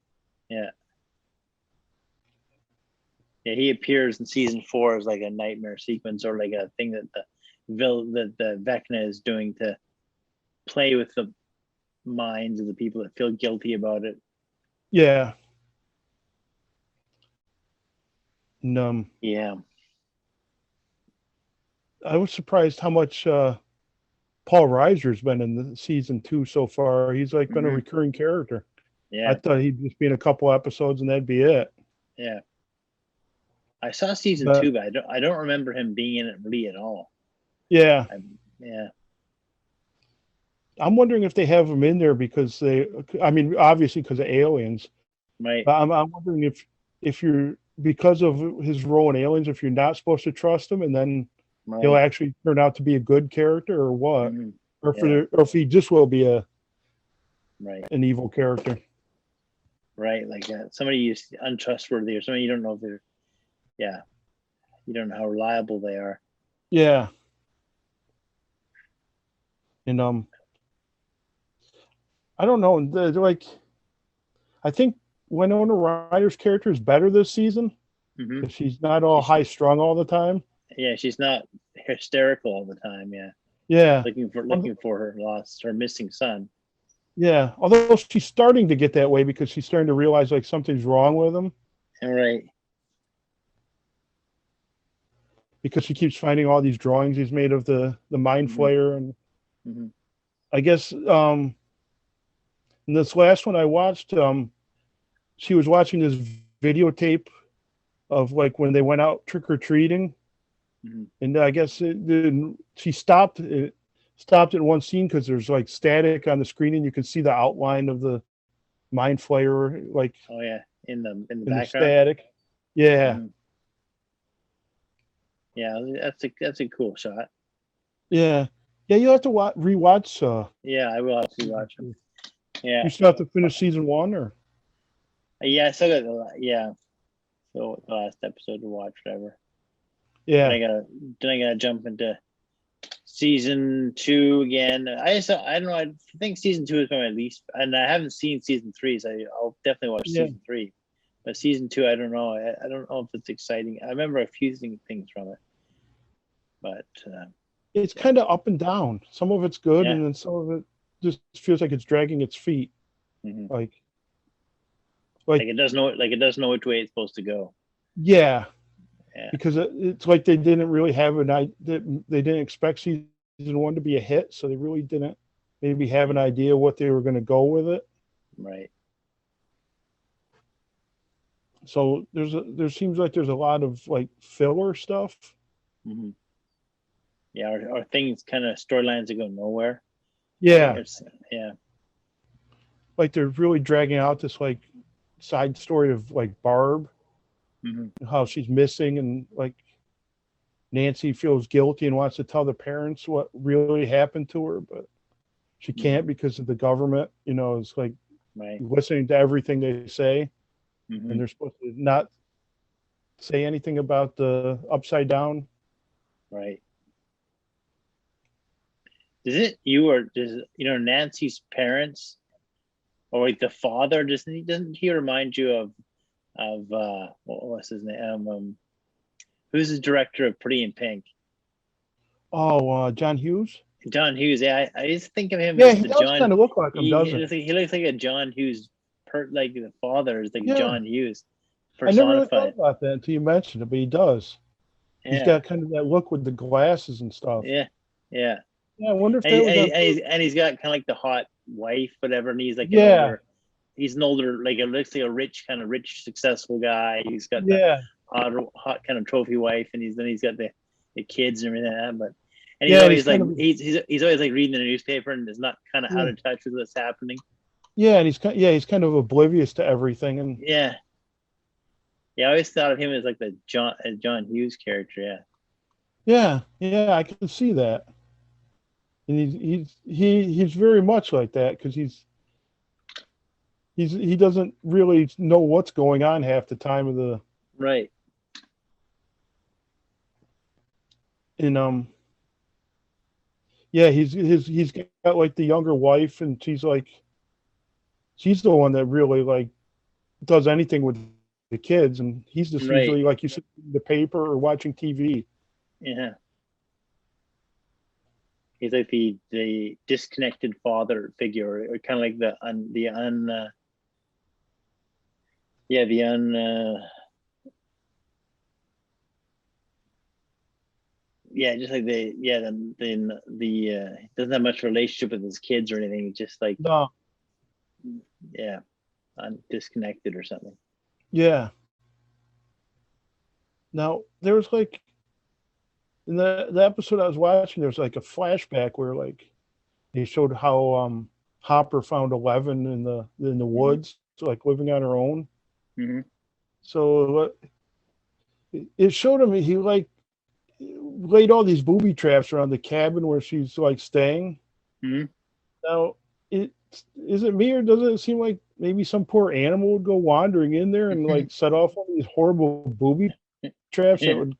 Yeah. Yeah, he appears in season 4 as like a nightmare sequence or like a thing that the Vecna is doing to play with the minds of the people that feel guilty about it. Yeah. Yeah. I was surprised how much Paul Reiser's been in the season 2 so far. He's like been a recurring character. Yeah. I thought he'd just be in a couple episodes and that'd be it. Yeah. I saw season 2, but I don't remember him being in it really at all. Yeah. Yeah. I'm wondering if they have him in there because obviously because of Aliens. Right. But I'm wondering if you're, because of his role in Aliens, if you're not supposed to trust him and then he'll actually turn out to be a good character or what? Or if he just will be an evil character. Right. Like somebody is untrustworthy or somebody you don't know if they're, you don't know how reliable they are. Yeah. And I don't know. I think Winona Ryder's character is better this season. She's not all high strung all the time. Yeah, she's not hysterical all the time. Yeah. Yeah. Looking for her missing son. Yeah. Although she's starting to get that way because she's starting to realize like something's wrong with him. Right. Because she keeps finding all these drawings he's made of the mind flayer, and I guess in this last one I watched, she was watching this videotape of like when they went out trick or treating, and I guess she stopped in one scene because there's like static on the screen and you can see the outline of the mind flayer, like in the background. The static. Yeah. Yeah, that's a cool shot. Yeah, you'll have to rewatch. Yeah, I will have to rewatch them. Yeah, you still have to finish season 1, or? Yeah, I still got the last episode to watch, whatever. Yeah. Then I gotta jump into season 2 again. I don't know. I think season 2 is my least, and I haven't seen season 3, so I'll definitely watch season 3. But season 2, I don't know. I don't know if it's exciting. I remember a few things from it, but it's kind of up and down. Some of it's good, and then some of it just feels like it's dragging its feet. Like it doesn't know which way it's supposed to go. Yeah. Because it's like they didn't really have they didn't expect season 1 to be a hit, so they really didn't maybe have an idea what they were going to go with it. Right. So there seems like there's a lot of like filler stuff. Yeah, or things, kind of storylines that go nowhere. Yeah. Yeah. Like they're really dragging out this like side story of like Barb, how she's missing, and like Nancy feels guilty and wants to tell the parents what really happened to her, but she can't because of the government. It's like listening to everything they say. And they're supposed to not say anything about the upside down. Right. Does it you or does Nancy's parents or like the father? Doesn't he remind you of what was his name? Who's the director of Pretty in Pink? Oh, John Hughes. John Hughes. Yeah, I just think of him Yeah, as he the does John. kind of look like him, He doesn't looks like, he looks like a John Hughes. Like the father is like he? Yeah, John Hughes I never really thought personified. about that until you mentioned it, but he does. He's Yeah, got kind of that look with the glasses and stuff. yeah, yeah. Yeah, I wonder if And, that he, was and, on. he, and, he's, and he's got kind of like the hot wife, whatever. And he's like an Yeah, older. He's an older, like it looks like a rich, successful guy. He's got the yeah, hot kind of trophy wife, and he's got the kids and everything like that. But and he's yeah, and he's always like kind of he's always like reading the newspaper and is not kind of out yeah, of touch with what's happening. yeah, and he's kind of oblivious to everything, and Yeah, yeah. I always thought of him as like the John Hughes character. Yeah, yeah, I can see that. And he's very much like that because he doesn't really know what's going on half the time of the right. in yeah, he's got like the younger wife, and she's the one that really like does anything with the kids, and he's just Right. usually like you said, the paper or watching TV. Yeah. He's like the disconnected father figure, or kind of like yeah, the un yeah, just like the doesn't have much relationship with his kids or anything. He's just like, No, yeah, disconnected or something. yeah. Now there was like in the episode I was watching, there was like a flashback where like they showed how Hopper found Eleven in the Mm-hmm. woods, like living on her own. Mm-hmm. So it showed him he like laid all these booby traps around the cabin where she's like staying. Mm-hmm. Now, it is it me or does it seem like maybe some poor animal would go wandering in there and like set off all these horrible booby traps that Yeah. would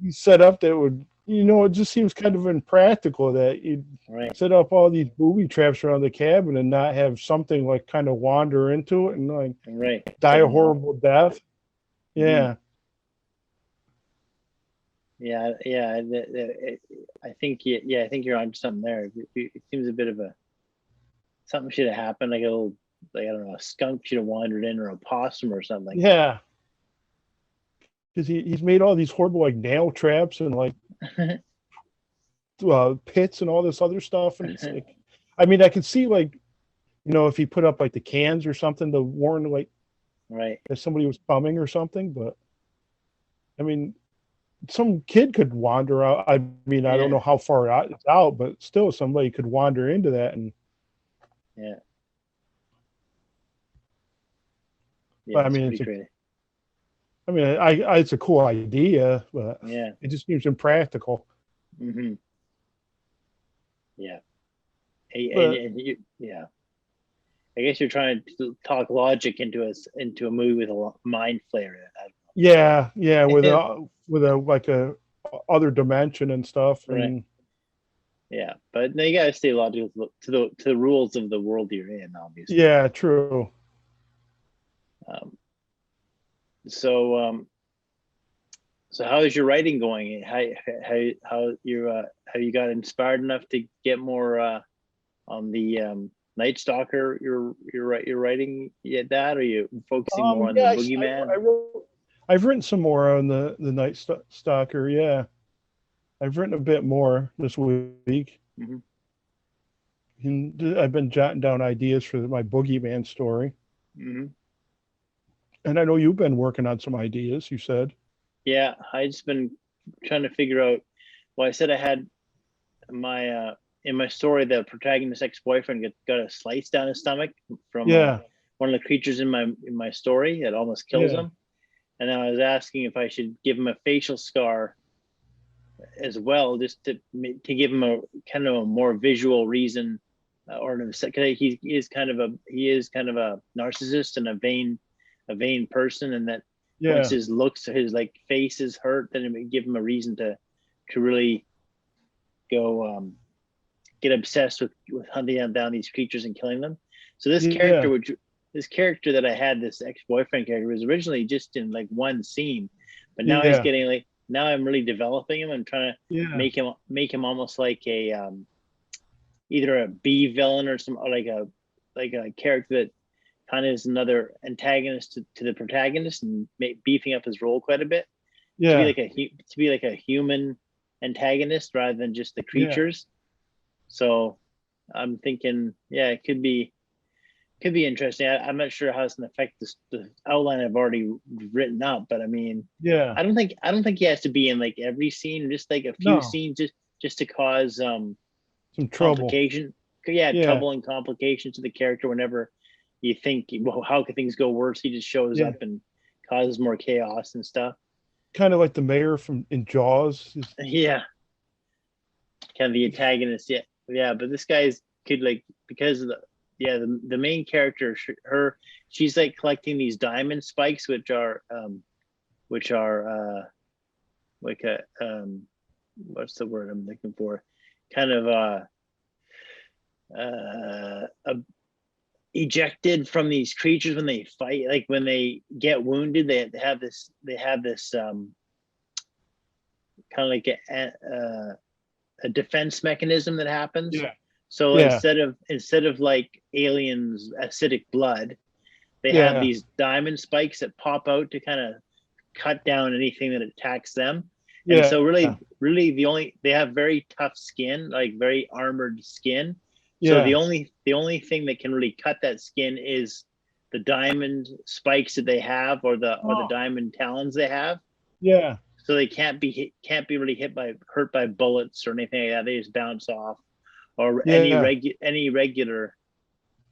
be set up that would it just seems kind of impractical that you'd Right. set up all these booby traps around the cabin and not have something like kind of wander into it and like Right. die a Set him off. horrible death. Mm-hmm. Yeah. Yeah. Yeah. I think I think you're on something there. It seems a bit of a something should have happened, like a little, like I don't know, a skunk should have wandered in or a possum or something. Yeah. Because he's made all these horrible like nail traps and like pits and all this other stuff. And it's like, I mean, I can see like, if he put up like the cans or something to warn like Right. if somebody was coming or something. But I mean, some kid could wander out. I mean, I don't know how far out it's out, but still somebody could wander into that. And Yeah. Yeah. but I It's mean, pretty crazy. it's a cool idea, but Yeah. it just seems impractical. Mm-hmm. Yeah. But Yeah. I guess you're trying to talk logic into a movie with a mind flare in it. yeah, with a like a other dimension and stuff, Right. and Yeah, but no, you gotta stay logical to the rules of the world you're in, obviously. yeah, true. So how's your writing going? How you got inspired enough to get more on the Night Stalker? You're writing yet that, or are you focusing more on the Boogeyman? I've written some more on the Night Stalker. Yeah, I've written a bit more this week. Mm-hmm. And I've been jotting down ideas for my Boogeyman story. Mm-hmm. And I know you've been working on some ideas. You said. Yeah, I just been trying to figure out. Well, I said I had my in my story, the protagonist's ex-boyfriend got a slice down his stomach from one of the creatures in my story that almost kills him. And then I was asking if I should give him a facial scar as well, just to give him a kind of a more visual reason, or he is kind of a narcissist and a vain person, and that once his like face is hurt, then it would give him a reason to really go get obsessed with hunting down these creatures and killing them. So this Yeah. character that I had, this ex-boyfriend character, was originally just in like one scene, but now he's Yeah. getting like, now I'm really developing him. I'm trying to Yeah. make him almost like a either a B villain or like a character that kind of is another antagonist to the protagonist, and beefing up his role quite a bit Yeah. to be like a human antagonist rather than just the Yeah. creatures. So I'm thinking, yeah, it could be interesting. I'm not sure how it's going to affect the outline I've already written up, but I mean, Yeah. I don't think he has to be in like every scene, just like a few No. scenes, just to cause Some trouble. complication. Yeah, trouble and complications to the character. Whenever you think, well, how could things go worse? He just shows up and causes more chaos and stuff. Kind of like the mayor in Jaws. Yeah, kind of the antagonist. Yeah, but this guy's could like, because of the main character, she's like collecting these diamond spikes, which are like a what's the word I'm looking for? Kind of ejected from these creatures when they fight. Like when they get wounded, they have this kind of like a defense mechanism that happens. Yeah. So instead of like aliens' acidic blood, they have these diamond spikes that pop out to kind of cut down anything that attacks them. And so really they have very tough skin, like very armored skin. So the only thing that can really cut that skin is the diamond spikes that they have, or the diamond talons they have. Yeah. So they can't be really hurt by bullets or anything like that. They just bounce off, or any regular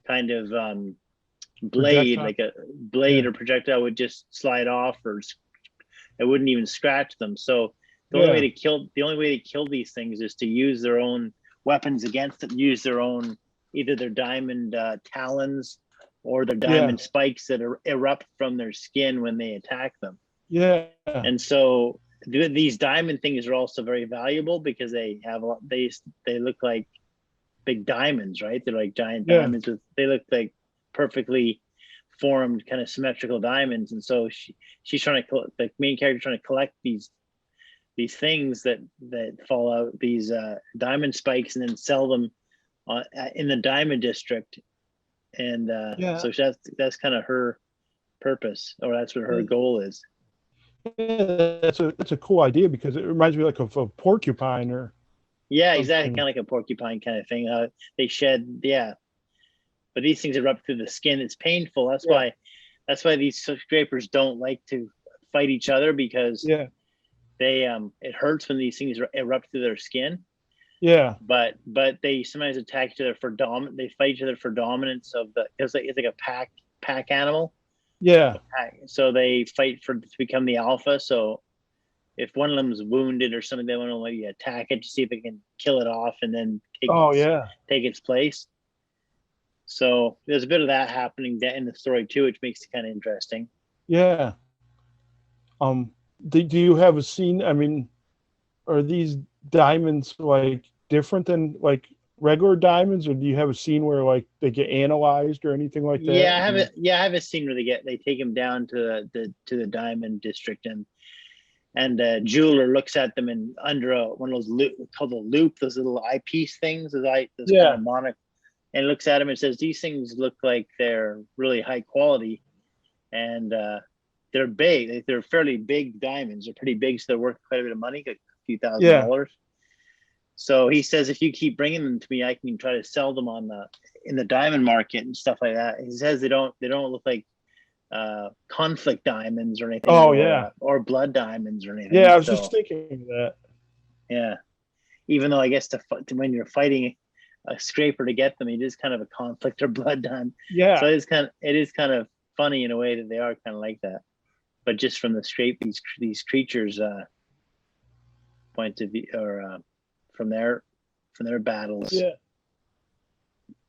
kind of blade, projectile. like a blade or projectile, would just slide off, or it wouldn't even scratch them. So the only way to kill these things is to use their own weapons against them, use their own, either their diamond talons or their diamond spikes that erupt from their skin when they attack them. Yeah. And so these diamond things are also very valuable because they look like big diamonds, right? They're like giant diamonds they look like perfectly formed, kind of symmetrical diamonds. And so she's trying to, the main character, trying to collect these things that fall out, these diamond spikes, and then sell them in the diamond district. And so that's kind of her purpose, or that's what her goal is. Yeah, that's a cool idea, because it reminds me like of a porcupine or. Yeah, exactly, kind of like a porcupine kind of thing. They shed, but these things erupt through the skin. It's painful. That's why these scrapers don't like to fight each other, because they it hurts when these things erupt through their skin. Yeah. But they sometimes attack each other for dominant. They fight each other for dominance of it's like a pack animal. Yeah. So they fight to become the alpha. So if one of them is wounded or something, they want to maybe attack it to see if it can kill it off and then take its place. So there's a bit of that happening in the story too, which makes it kind of interesting. Yeah. Do you have a scene? I mean, are these diamonds like different than like regular diamonds, or do you have a scene where like they get analyzed or anything like that? I have a scene where they take them down to the diamond district, and the jeweler looks at them and under one of those called a loop, those little eyepiece things, those kind of monarch, and looks at them and says, "These things look like they're really high quality, and they're big. They're fairly big diamonds. They're pretty big, so they're worth quite a bit of money, like a few $1,000s." So he says, "If you keep bringing them to me, I can try to sell them in the diamond market and stuff like that." He says they don't look like conflict diamonds or anything. Or blood diamonds or anything. Yeah, I was just thinking that. Yeah, even though I guess when you're fighting a scraper to get them, it is kind of a conflict or blood diamond. Yeah. So it is kind of funny in a way that they are kind of like that, but just from the these creatures' point of view, or from their battles. Yeah.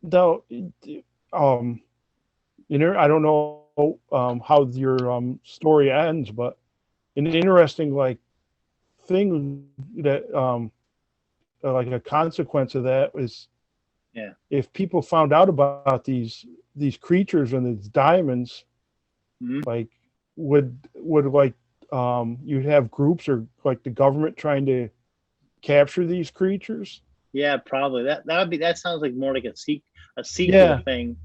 Though, I don't know how your story ends, but an interesting like thing that like a consequence of that is, Yeah. if people found out about these creatures and these diamonds, Mhm. like would like you'd have groups or like the government trying to capture these creatures. Yeah, probably. That sounds like more like a sequel Yeah, thing.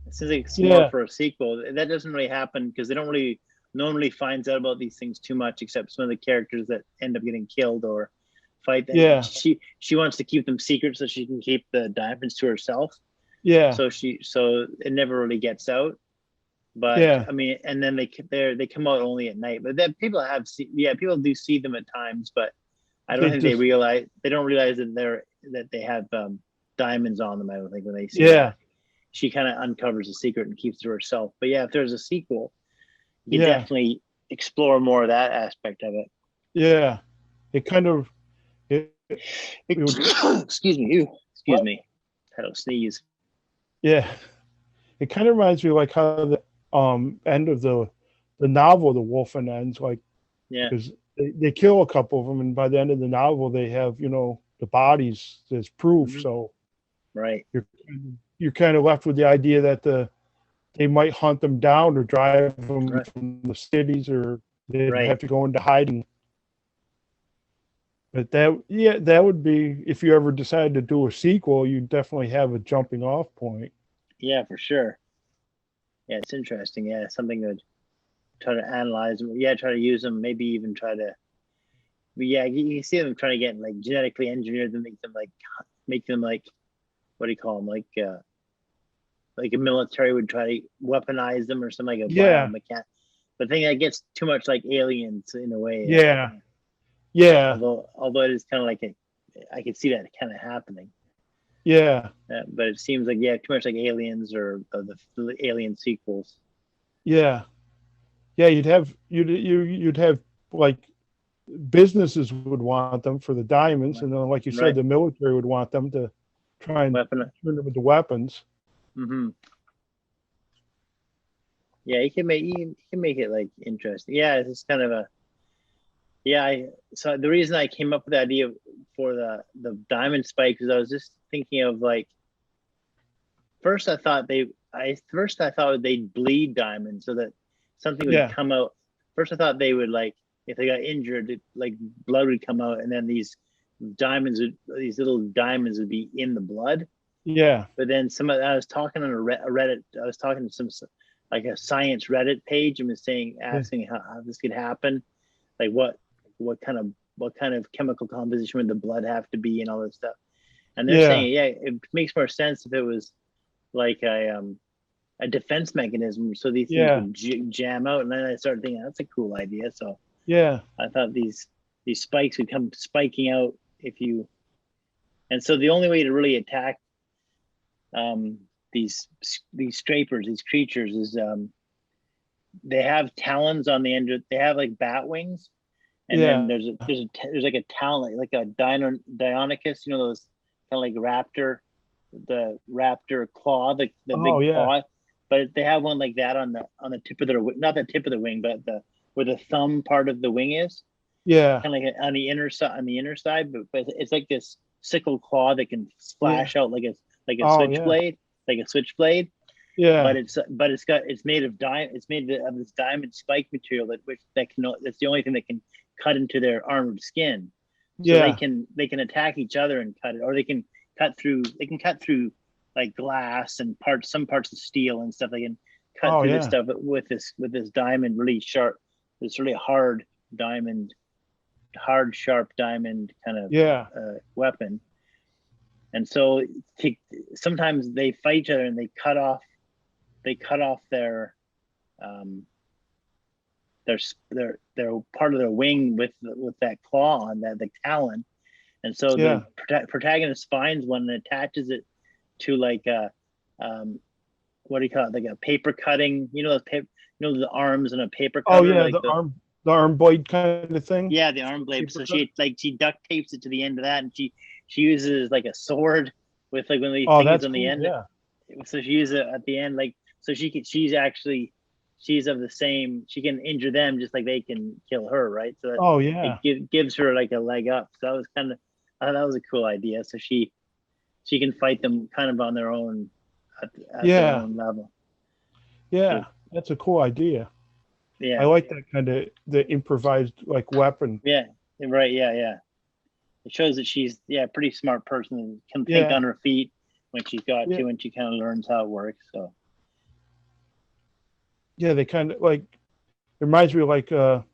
It seems like it's more yeah, for a sequel. That doesn't really happen because they don't really no one really finds out about these things too much, except some of the characters that end up getting killed or fight. That yeah, she wants to keep them secret so she can keep the diamonds to herself. yeah, So it never really gets out. But yeah. I mean, and then they come out only at night. But then people do see them at times, but I don't They think just, they don't realize that they have diamonds on them. I don't think when they see yeah, that, she kind of uncovers the secret and keeps it to herself. But yeah, if there's a sequel, you yeah, definitely explore more of that aspect of it. yeah. It kind of, it would, Excuse me, excuse what? me, had a sneeze. Yeah. It kind of reminds me like how the end of the novel, The Wolf and ends, like, Yeah, because they kill a couple of them, and by the end of the novel, they have, the bodies as proof. hmm So right, you're you're kind of left with the idea that they might hunt them down or drive them right, from the cities, or they'd right. have to go into hiding. But that would be, if you ever decided to do a sequel, you definitely have a jumping off point. Yeah, for sure. Yeah, it's interesting. Yeah, something to try to analyze. Yeah, try to use them. Maybe even try to. But yeah, you see them trying to get like genetically engineered them, make them like what do you call them? Like a military would try to weaponize them or something like a Yeah, biomechan. But I think that gets too much like aliens in a way. yeah, yeah, Although it is kind of like I could see that kind of happening. yeah, But it seems like yeah, too much like aliens or the alien sequels. yeah, yeah. You'd have like businesses would want them for the diamonds, and then like you said, Right. the military would want them to try and Weapon. turn them into weapons. Mm-hmm. Yeah, you can make it like interesting. Yeah, it's just kind of a yeah. So the reason I came up with the idea for the diamond spike is I was just thinking of like first I thought they'd bleed diamonds so that something would Yeah, come out. First I thought they would like if they got injured, like blood would come out, and then these little diamonds would be in the blood. yeah, But then I was talking on a Reddit. I was talking to some like a science Reddit page and was yeah, asking how this could happen, like what kind of chemical composition would the blood have to be and all this stuff. And they're yeah, saying, yeah, it makes more sense if it was like a defense mechanism, so these things yeah, would jam out. And then I started thinking that's a cool idea. So yeah, I thought these spikes would come spiking out if you. And so the only way to really attack um, these scrapers, these creatures, is they have talons on the end. They have like bat wings, and then yeah. there's like a talon, like a Deinonychus, those kind of like the raptor claw, the Oh big yeah, claw. But they have one like that on the tip of their not the tip of the wing, but the where the thumb part of the wing is, yeah, kind of like on the inner side. But it's like this sickle claw that can yeah. splash out like a Oh yeah, switchblade, like a switchblade. yeah, It's made of it's made of this diamond spike material that's the only thing that can cut into their armored skin. So yeah. they can attack each other and cut it, or they can cut through like glass and some parts of steel and stuff. They can cut Oh through this yeah, stuff with this diamond really sharp, this really diamond sharp diamond kind of yeah. weapon. And so sometimes they fight each other and they cut off um, their part of their wing with that claw on that the talon. And so Yeah. the protagonist finds one and attaches it to like a what do you call it, like a paper cutting, the arms and a paper Oh cutter, yeah, like the arm blade kind of thing. yeah, the arm blade. Paper So cut. she duct tapes it to the end of that, and she uses like a sword with like one of these Oh, things that's on the cool. end. Yeah. So she uses it at the end, like so she's of the same. She can injure them just like they can kill her, right? So Oh yeah. gives her like a leg up. So that was kind of That was a cool idea. So she can fight them kind of on their own at their Yeah, own level. yeah, that's a cool idea. I Yeah, like that kind of the improvised like weapon. yeah, right, yeah. It shows that she's pretty smart person and can think Yeah, on her feet when she's got yeah, to, and she kind of learns how it works. So yeah. They kind of like it reminds me of like the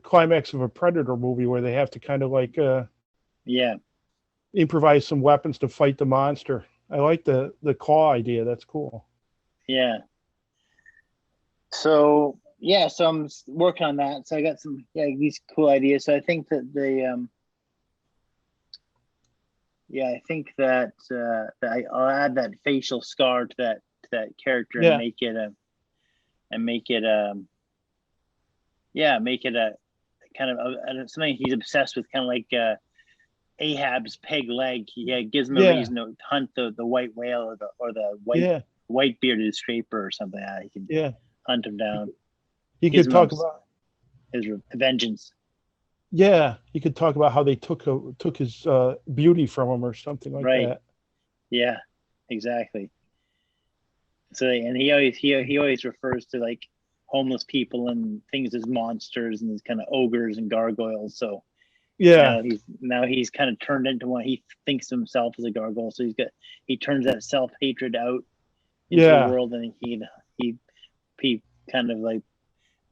climax of a Predator movie where they have to kind of like yeah, improvise some weapons to fight the monster. I like the claw idea. That's cool. yeah. So so I'm working on that. So I got some these cool ideas. So I think that I think that I'll add that facial scar to that character and Yeah, make it make it make it a kind of something he's obsessed with, kind of like Ahab's peg leg. Gives him a yeah, reason to hunt the white whale or the yeah, white bearded scraper or something. He can yeah. hunt him down. He Gives could him talk about his vengeance. yeah. He could talk about how they took his beauty from him or something like Right. that. Yeah. Exactly. So and he always refers to like homeless people and things as monsters and as kind of ogres and gargoyles. So Yeah, now he's kind of turned into one. He thinks of himself as a gargoyle. So he turns that self-hatred out into the yeah, world, and he kind of like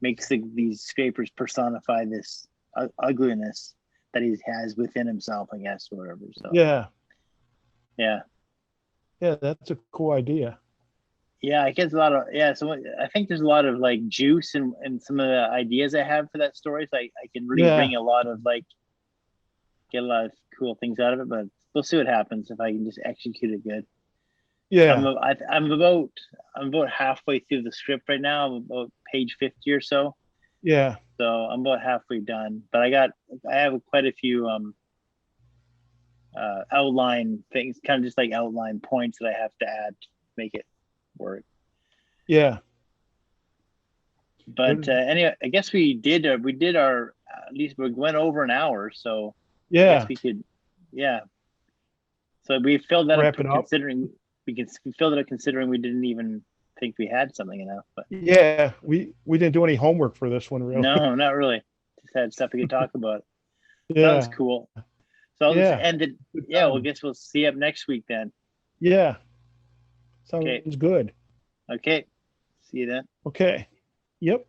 makes these scrapers personify this ugliness that he has within himself, I guess, or whatever. So yeah, yeah. yeah. That's a cool idea. Yeah, I guess a lot of So I think there's a lot of like juice and some of the ideas I have for that story. So I can really Yeah, bring a lot of like get a lot of cool things out of it. But we'll see what happens if I can just execute it good. I'm yeah, a- I'm about halfway through the script right now. I'm about page 50 or so. yeah, So I'm about halfway done. But I have quite a few outline things, kind of just like outline points that I have to add to make it work. yeah. But anyway, I guess we did our at least we went over an hour, so I guess Yeah. we could yeah. So we filled that up Wrap it up. considering we filled it up considering we didn't even think we had something enough. But Yeah, we didn't do any homework for this one, really. no, not really. Just had stuff we could talk about. That was Yeah, cool. So I'll just yeah. end it. Good Yeah, well, I time. guess we'll see you up next week then. Yeah, Okay. sounds good. Okay. See you then. Okay. Yep.